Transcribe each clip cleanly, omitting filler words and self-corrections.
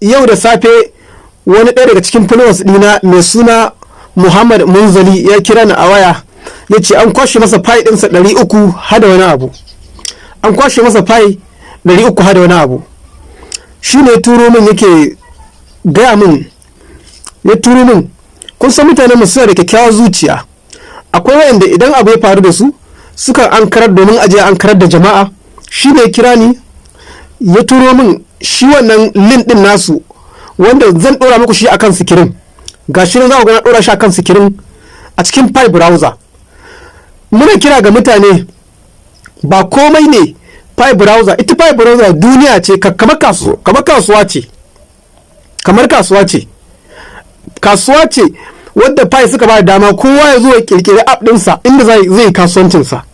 yau da safe wani ɗaya daga cikin followers ɗina mai suna Muhammad Munzali ya kira ni a waya ya ce an kwashe masa fai ɗinsa 300 hada wani abu. An kwashe masa fai 300 hada wani abu. Shi ne turo min yake gaya min, ya turo min, kun san mutane mu suna da kyakkyawar zuciya. Akwai wayanda idan abu ya faru da su sukan ankarar domin aje ankarar da jama'a. Shi ne kira ni ya turo min shi wannan link din nasu wanda zan dora muku shi akan sikirin. Gashi nan za ku ga na dora shi akan sikirin a cikin Pi browser. Muna kira ga mutane ba komai ne Pi browser, ita Pi browser duniya ce kamar kasuwa ce. Kamar kasuwa ce. Kasuwa ce wadda Pi suka ba da dama kowa ya zo ya kirkiri app ɗinsa inda zai kasuwancinsa.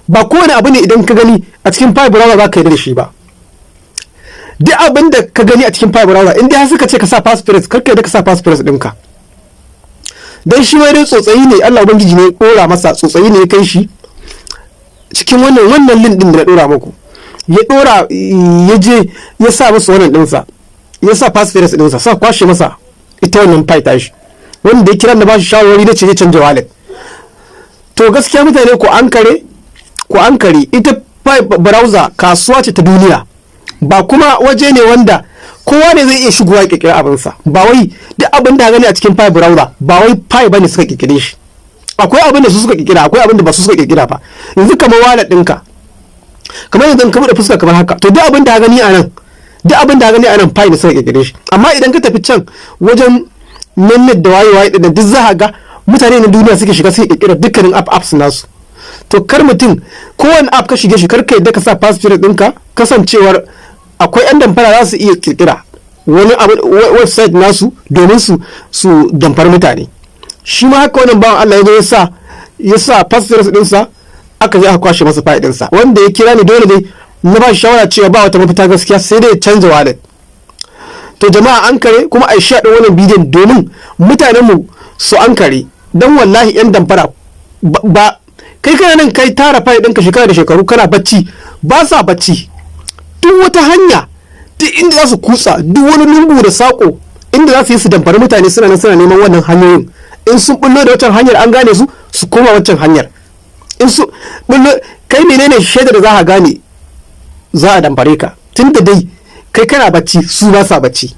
Ba kowane abu ne idan ka gani a cikin Pi browser za ka yi da shi ba. Duk abin da ka gani a cikin Pi browser in dai suka ce ka sa passphrase kar ka sa passphrase ɗinka. Dan shi wai dai tsotsayi ne, Allah ubangiji ne ya dora masa, tsotsayi ne ya kai shi cikin wannan link din da na dora muku. Ya dora ya je ya sa masa wannan ɗinsa, ya sa passphrase ɗinsa, sa kwashe masa ita wannan Pi tashi. Wanda ya kira na ba shi shawarwari na ce ya canja wallet. To gaskiya mutane ku ankare ita Pi browser kasuwa ce ta duniya, ba kuma waje ne wanda kowa ne zai iya shigowa ya kirkira abinsa. Ba wai duk abin da gani a cikin Pi browser ba wai Pi bane suka kirkire shi. Akwai abin da su suka kirkira, akwai abin da ba su suka kirkira ba. Yanzu kamar wallet ɗinka, kamar yanzu ka buɗe fuska kamar haka, to duk abin da gani a nan Pi ne suka kirkire shi. Amma idan ka tafi can wajen nannet da waye ɗin duk za ka ga mutane na duniya suke shiga suke kirkira dukkanin apps nasu. To kar mutum kowane app ka shige shi kar ka yadda ka sa passphrase ɗinka, kasancewar akwai 'yan damfara za su iya kirkira wani website nasu domin su damfar mutane. Shi ma haka wannan bawan Allah ya zo ya sa passphrase ɗinsa aka je aka kwashe masa file ɗinsa. Wanda ya kira ni dole ne na ba shi shawara cewa ba wata mafita gaskiya sai dai ya canza wallet. To jama'a an kare kuma a sha ɗin wannan bidiyon domin mutanenmu su an kare, don wallahi 'yan damfara ba kai kana nan kai tara file ɗinka shekara da shekaru kana bacci, ba sa bacci. Duk wata hanya, duk inda za su kutsa, duk wani lungu da sako inda za su yi su damfari mutane suna neman wannan hanyoyin. In sun bullo da wancan hanyar an gane su koma wancan hanyar. In su bullo, kai menene shaidar da za ka gane za a damfare ka? Tunda dai kai kana bacci su ba sa bacci,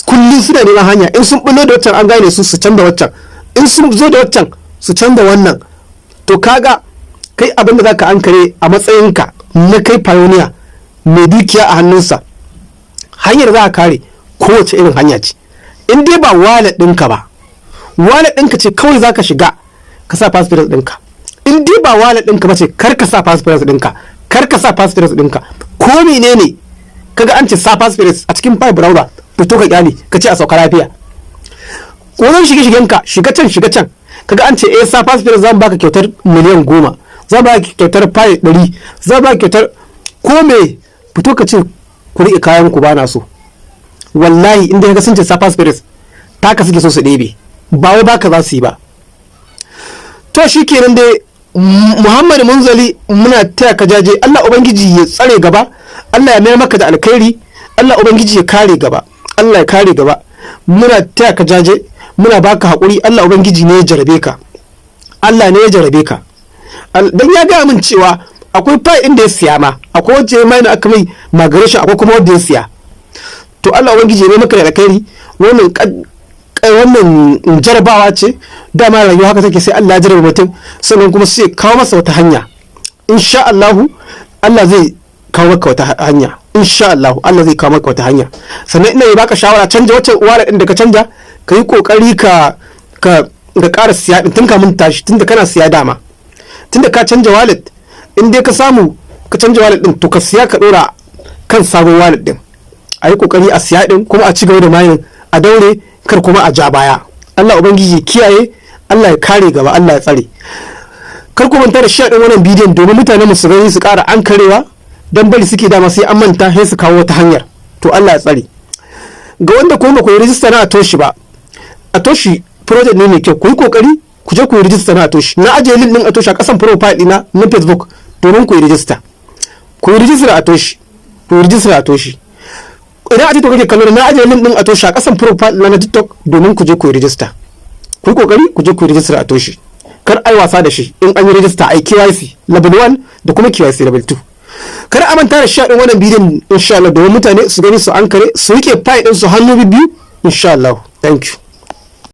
kullum suna neman hanya. In sun bullo da wancan an gane su canza wancan, in sun zo da wancan su canza wannan. To kaga kai abin da za ka ankare a matsayinka na kai pioneer mai dukiya a hannunsa, hanyar za a kare kowace irin hanya ce. In dai ba wallet ɗinka ba, wallet ɗinka ce kawai za ka shiga ka sa passphrase ɗinka. In dai ba wallet ɗinka ba ce kar ka sa passphrase ɗinka, kar ka sa passphrase ɗinka. Ko menene kaga an ce sa passphrase a cikin Pi browser, fito ka kyale ka ce a sauka lafiya. Wajen shige-shigenka shiga can kaga an ce sa passphrase zan baka kyautar miliyan 10, zan baka kyautar Pi 100, zan baka kyautar ko me, fito ka ce ku riƙe kayan ku bana so. Wallahi inda kaga sun ce sa passphrase taka suke so su ɗebe, ba wai baka za su yi ba. To shi kenan dai Muhammad Munzali muna taya ka jaje. Allah ubangiji ya tsare gaba, Allah ya mayar maka da alkhairi, Allah ubangiji ya kare gaba, Allah ya kare gaba. Muna taya ka jaje, muna baka haƙuri. Allah ubangiji ne ya jarabe ka, Allah ne ya jarabe ka. Dan ya gaya min cewa akwai Pi inda ya siya ma, akwai wacce mai na aka mai migration, akwai kuma wanda ya siya. To Allah ubangiji ne maka da alkhairi. Wannan jarabawa ce, dama rayuwa haka take, sai Allah ya jarabe mutum sannan kuma sai kawo masa wata hanya. Insha Allah Allah zai kawo maka wata hanya, insha Allah Allah zai kawo maka wata hanya. Sannan ina yi baka shawara, canja wacce wallet din da ka canja, ka yi kokari ka ƙara siya din tun kamun tashi, tunda kana siya dama, tunda ka canja wallet. In dai ka samu ka canja wallet din, to ka siya ka dora kan sabon wallet din. A yi kokari a siya din kuma a ci gaba da mayin, a daure kar kuma a ja baya. Allah ubangiji kiyaye, Allah ya kare gaba, Allah ya tsare. Kar ku manta da share din wannan bidiyon domin mutanen mu su gani su ƙara an karewa, dan bari suke dama sai an manta sai su kawo wata hanyar. To Allah ya tsare. Ga wanda kuma ku yi register na Atoshi ba, Atoshi project ne mai kyau, ku yi kokari ku je ku yi register na Atoshi. Na ajiye link din Atoshi a kasan profile dina na Facebook domin ku yi register. Ku yi register a Atoshi, ku yi register a Atoshi. idan a TikTok kake kallo na ajiye link din a toshe a kasan profile na TikTok domin ku je ku yi register. Ku yi kokari ku je ku yi register a toshe. Kar ai wasa da shi, in an yi register ai KYC level 1 da kuma KYC level 2. Kar a manta da share din wannan bidiyon insha Allah domin mutane su gani su ankare su rike file din su hannu biyu insha Allah. Thank you.